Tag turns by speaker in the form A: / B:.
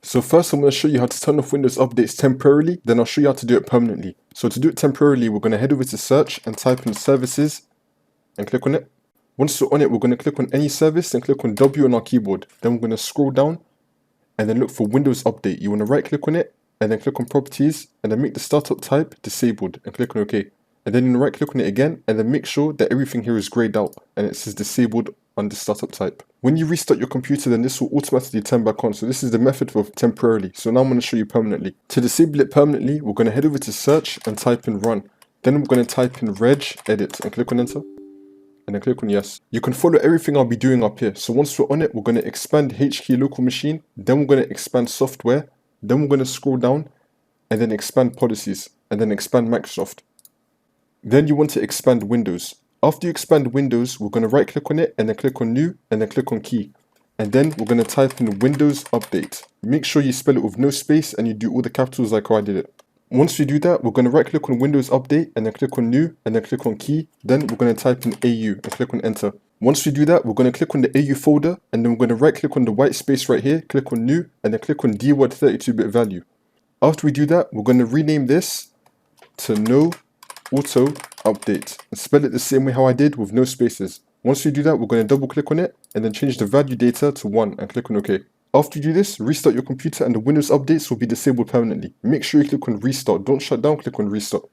A: So first I'm going to show you how to turn off Windows updates temporarily, then I'll show you how to do it permanently. So to do it temporarily, we're going to head over to search and type in services and click on it. Once we're on it, we're going to click on any service and click on W on our keyboard. Then we're going to scroll down and then look for Windows Update. You want to right click on it and then click on Properties and then make the startup type disabled and click on OK. And then you want to right click on it again and then make sure that everything here is grayed out and it says disabled on the startup type. When you restart your computer, then this will automatically turn back on. So this is the method for temporarily. So now I'm going to show you permanently. To disable it permanently, we're going to head over to search and type in run. Then we're going to type in Regedit and click on enter. And then click on yes. You can follow everything I'll be doing up here. So once we're on it, we're going to expand HKey local machine. Then we're going to expand software. Then we're going to scroll down and then expand policies and then expand Microsoft. Then you want to expand Windows. After you expand Windows, we're going to right click on it and then click on new and then click on key. And then we're going to type in Windows Update. Make sure you spell it with no space and you do all the capitals like how I did it. Once we do that, we're going to right click on Windows Update and then click on new and then click on key. Then we're going to type in AU and click on enter. Once we do that, we're going to click on the AU folder and then we're going to right click on the white space right here, click on new and then click on dword 32-bit value. After we do that, we're going to rename this to no auto update and spell it the same way how I did with no spaces. Once we do that, we're going to double click on it and then change the value data to 1 and click on OK. After you do this, restart your computer and the Windows updates will be disabled permanently. Make sure you click on restart. Don't shut down, click on restart.